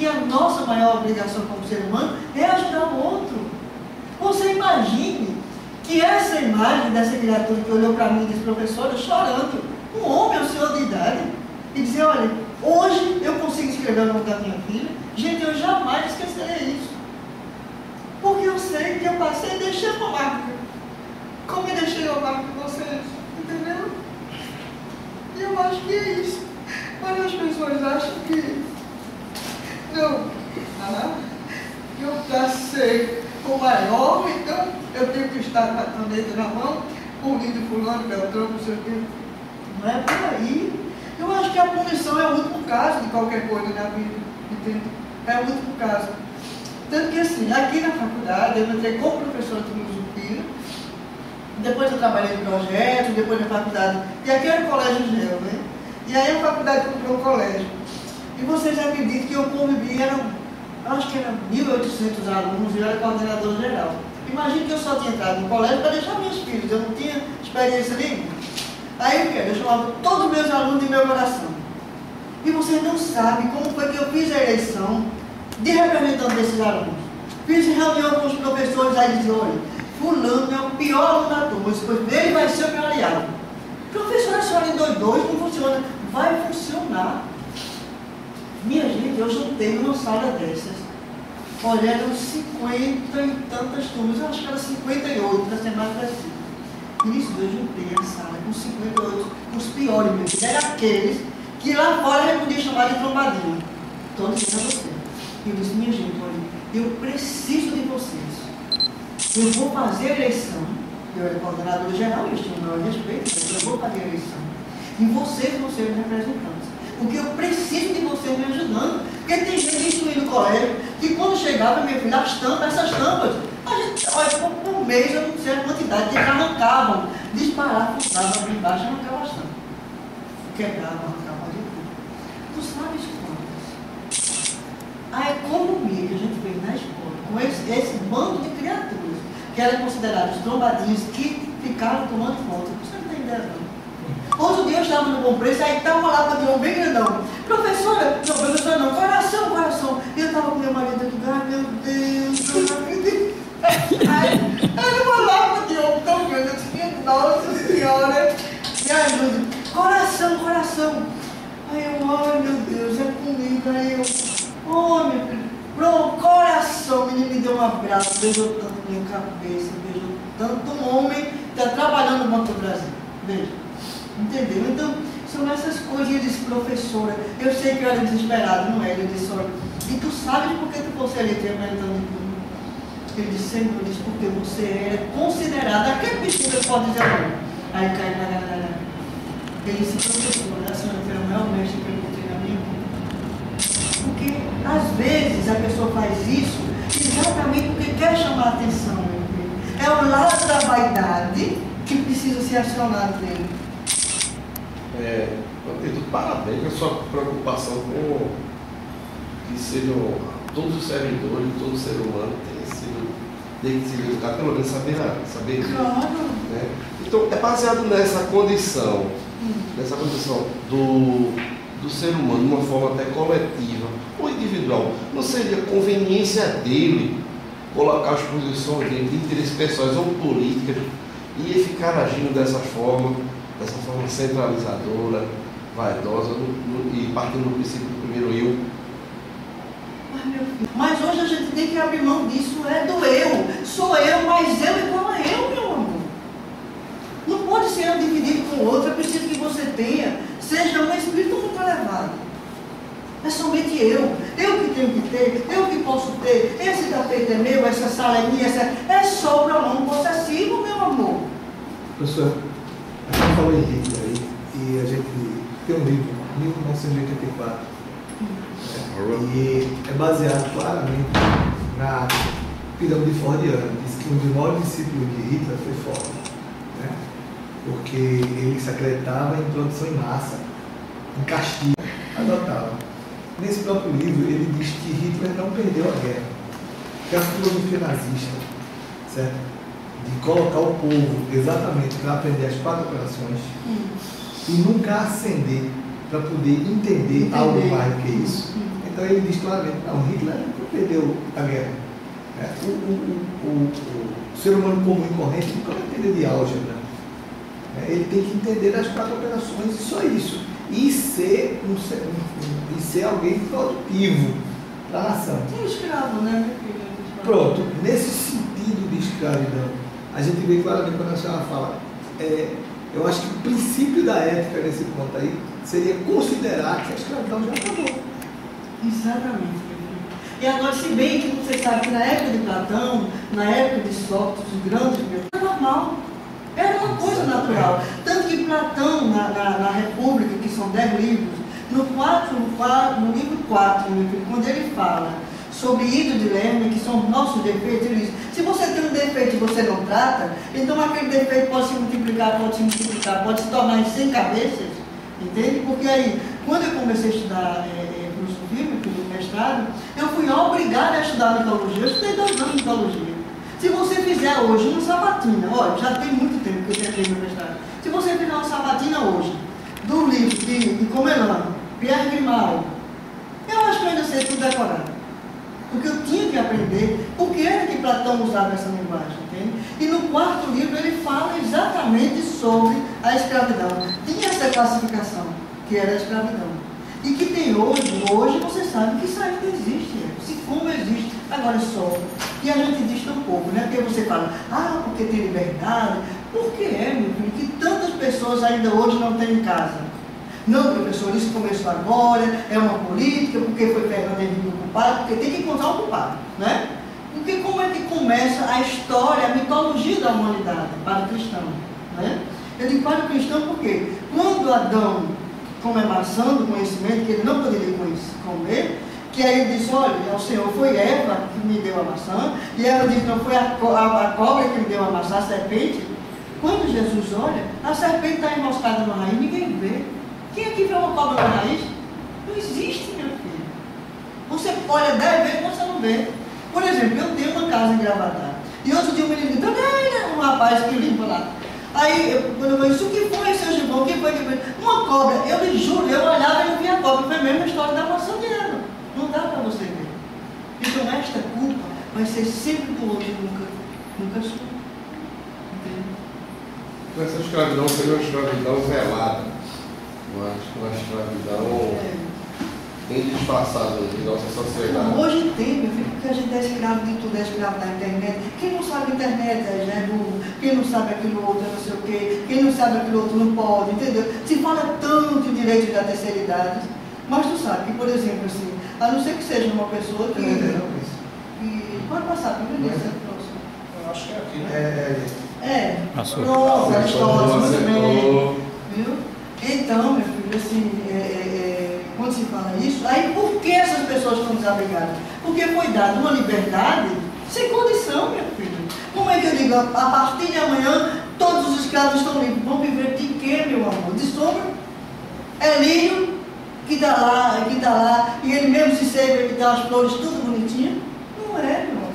que a nossa maior obrigação como ser humano é ajudar o outro. Você imagine que essa imagem dessa criatura que olhou para mim e disse, professora, chorando, um homem, um senhor de idade, e dizer, olha, hoje eu consigo escrever o nome da minha filha, gente, eu jamais esquecerei isso. Porque eu sei que eu passei e deixei uma marca. Como eu deixei uma marca com vocês, entendeu? E eu acho que é isso. Mas as pessoas acham que não, eu já sei o maior, então eu tenho que estar com a caneta na mão, punindo fulano, beltrano, não sei o quê. Não é por aí. Eu acho que a punição é o último caso de qualquer coisa na vida, entende? É o último caso. Tanto que assim, aqui na faculdade, eu entrei como professora de filosofia, depois eu trabalhei em projetos, depois na faculdade, e aqui era o colégio Gel, né? E aí a faculdade comprou um colégio. E vocês acreditam que eu convivi, acho que eram 1.800 alunos, e eu era coordenador geral. Imagina que eu só tinha entrado no colégio para deixar meus filhos, eu não tinha experiência nenhuma. Aí o que? Eu chamava todos os meus alunos de meu coração. E vocês não sabem como foi que eu fiz a eleição de representante desses alunos. Fiz reunião com os professores, aí diziam, olha, fulano é o pior aluno da turma, depois ele vai ser o meu aliado. Professor, a senhora endoidou, isso não funciona. Vai funcionar. Minha gente, eu juntei numa sala dessas. Olha, eram 50 e tantas turmas, eu acho que era 58, para ser mais preciso. Nisso eu juntei a sala com 58, os piores mesmo. Eram aqueles que lá fora a gente podia chamar de trombadinha. Estou dizendo a você. E eu disse, minha gente, olha, eu preciso de vocês. Eu vou fazer a eleição. Eu era coordenador geral, eles tinham o maior respeito, mas eu vou fazer a eleição. E vocês vão ser os representantes. Porque eu preciso de vocês me ajudando. Porque tem gente que instruiu no colégio, que quando chegava, minha filha, essas tampas, a gente, olha, por mês, eu não sei a quantidade, que arrancavam, disparavam, fundavam ali embaixo, arrancavam as tampas. Quebravam, arrancavam de tudo. Tu sabes quantas? A economia que a gente fez na escola, com esse bando de criaturas, que eram considerados trombadinhos, que ficaram tomando conta, você não tem ideia não. Outro dia eu estava no Bom Preço, aí estava uma lata de ouro bem grandão. Professora, não, professora não, coração. E eu estava com meu marido aqui, ai meu Deus, eu não acredito. Aí, era uma lata de ouro tão grande, eu disse, nossa senhora, me ajude. Coração. Aí eu, ai meu Deus, é comigo, aí eu, oh meu filho, pronto, coração, o menino me deu um abraço, beijou tanto minha cabeça, beijou tanto um homem que está trabalhando no Banco do Brasil. Beijo. Entendeu? Então, são essas coisas. E ele disse, professora, eu sei que eu era desesperado, não é? Ele disse, olha, e tu sabes por que tu fosse eleito representante de tudo? Ele disse, Senhor, eu disse, porque você era considerado, aquele bichinho que pode dizer não. Aí cai na. Ele disse, professora, a senhora foi o maior mestre que eu encontrei na minha vida. Porque, às vezes, a pessoa faz isso exatamente porque quer chamar a atenção. É o lado da vaidade que precisa ser acionado nele. Tudo parabéns, a sua preocupação com que sejam todos os servidores, todo ser humano tem que se educar, pelo menos saber claro. Né? Então, é baseado nessa condição do ser humano, de uma forma até coletiva ou individual. Não seria conveniência dele colocar as posições dele de interesses pessoais ou políticas e ficar agindo dessa forma centralizadora, vaidosa e partindo do princípio do primeiro eu. Mas hoje a gente tem que abrir mão disso, é do eu. Sou eu, mas eu igual a eu, meu amor. Não pode ser eu dividido com o outro, é preciso que você tenha, seja um espírito muito elevado. É somente eu que tenho que ter, eu que posso ter, esse tapete é meu, essa sala é minha, é só o pronome possessivo, meu amor. Professor, a gente falou em Hitler aí, e a gente tem um livro, 1984, e é baseado claramente na pirâmide fordiana. Diz que um dos maiores discípulos de Hitler foi Ford, né? Porque ele se acreditava em produção em massa, em castigo, adotava. Nesse próprio livro, ele diz que Hitler não perdeu a guerra, que a filosofia nazista, certo? De colocar o povo exatamente para aprender as 4 operações e nunca ascender para poder entender algo mais do que isso. Então ele diz claramente, não, Hitler não perdeu a guerra. O ser humano comum e corrente nunca vai entender de álgebra. Ele tem que entender as 4 operações e só isso. E ser alguém produtivo para a nação. Um escravo, né? Pronto, nesse sentido de escravidão, a gente vê claramente quando a senhora fala, eu acho que o princípio da ética nesse ponto aí seria considerar que a escravidão já acabou. Exatamente. E agora, se bem que você sabe que na época de Platão, na época de Sócrates, os grandes filósofos, era normal. Era uma coisa natural. Tanto que Platão, na República, que são 10 livros, no livro 4, quando ele fala sobre Ido de Lerna, que são os nossos defeitos, ele diz, se você tem um defeito e você não trata, então aquele defeito pode se multiplicar, pode se tornar em 100 cabeças, entende? Porque aí, quando eu comecei a estudar filosofia, no mestrado, eu fui obrigada a estudar mitologia. Eu estudei 2 anos de mitologia. Se você fizer hoje uma sabatina, olha, já tem muito tempo que eu tentei no mestrado, se você fizer uma sabatina hoje, do livro de Comelano, Pierre Grimaldi, eu acho que eu ainda sei tudo decorado. Porque eu tinha que aprender porque era que Platão usava essa linguagem, entende? E no 4º livro ele fala exatamente sobre a escravidão. Tinha essa classificação, que era a escravidão. E que tem hoje você sabe que isso ainda existe, se como existe, agora só. E a gente diz tão pouco, né? Porque você fala, porque tem liberdade. Por que meu filho, que tantas pessoas ainda hoje não têm em casa? Não, professor, isso começou agora, é uma política, porque foi Fernando Henrique o culpado, porque tem que encontrar o culpado, né? Porque como é que começa a história, a mitologia da humanidade para o cristão, né? Eu digo para o cristão porque quando Adão come a maçã do conhecimento, que ele não poderia comer, que aí ele diz, olha, o Senhor foi Eva que me deu a maçã, e Eva diz, não foi a cobra que me deu a maçã, a serpente. Quando Jesus olha, a serpente está enroscada na raiz, ninguém vê. Quem aqui vê uma cobra na raiz? Não existe, meu filho. Você olha 10 vezes, você não vê. Por exemplo, eu tenho uma casa em Gravatá, e outro dia um menino gritou, um rapaz que limpa lá. Aí, quando eu disse, o que foi, seu Gibão? O que foi? Uma cobra. Eu lhe juro, eu olhava e não via a cobra. Foi a mesma história da maçã de Eva. Não dá para você ver. Então, esta culpa vai ser sempre do outro, nunca sua. Entende? Essa escravidão seria uma escravidão velada. Uma escravidão disfarçada em nossa sociedade. Hoje tem, meu filho, porque a gente é escravo de tudo, é escravo da internet. Quem não sabe internet já é burro, quem não sabe aquilo outro é não sei o quê, quem não sabe aquilo outro não pode, entendeu? Se fala tanto de direito da terceira idade, mas tu sabe que, por exemplo, assim, a não ser que seja uma pessoa que pode passar, por exemplo, eu acho que é aqui, né? Pronto, Aristóteles também, viu? Então, meu filho, assim, quando se fala isso, aí por que essas pessoas estão desabrigadas? Porque foi dada uma liberdade sem condição, meu filho. Como é que eu digo? A partir de amanhã, todos os escravos estão livres. Vão viver de quê, meu amor? De sombra? É lírio que está lá, e ele mesmo se serve, que dá as flores tudo bonitinho? Não é, meu amor.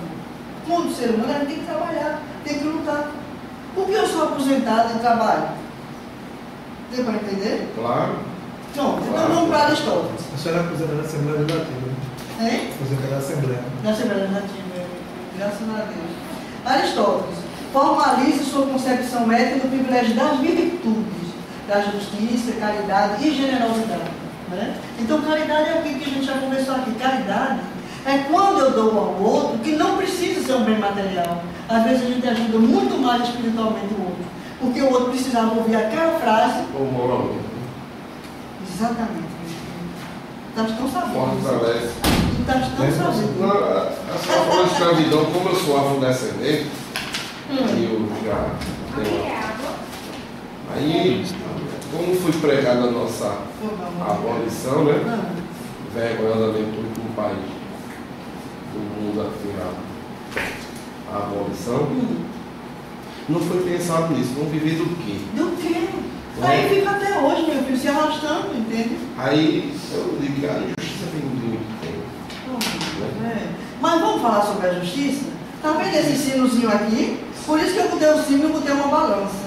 Todo ser humano tem que trabalhar, tem que lutar. Por que eu sou aposentado e trabalho? Deu para entender? Claro. Pronto, então vamos para Aristóteles. A senhora é aposentada da Assembleia Legislativa, né? Hein? Aposentada da Assembleia. Da Assembleia Legislativa, graças a Deus. Aristóteles formaliza sua concepção ética do privilégio das virtudes, da justiça, caridade e generosidade. Né? Então, caridade é aquilo que a gente já conversou aqui. Caridade é quando eu dou ao outro que não precisa ser um bem material. Às vezes a gente ajuda muito mais espiritualmente o outro, porque o outro precisava ouvir aquela frase. Ou moralmente. Exatamente. Estás tão sabendo. Fortalece. Estás tão sabendo. A senhora falou de escravidão, como eu sou afrodescendente, eu já tenho. Aí, como fui pregado a nossa abolição, né? Vergonhosamente por um país do mundo afirmado a abolição, não foi pensado nisso, vamos viver do quê? Do quê? Aí fica até hoje, meu filho, se arrastando, entende? Aí eu digo que a justiça vem de muito tempo. Mas vamos falar sobre a justiça? Tá vendo esse sinozinho aqui? Por isso que eu botei o sino e botei uma balança.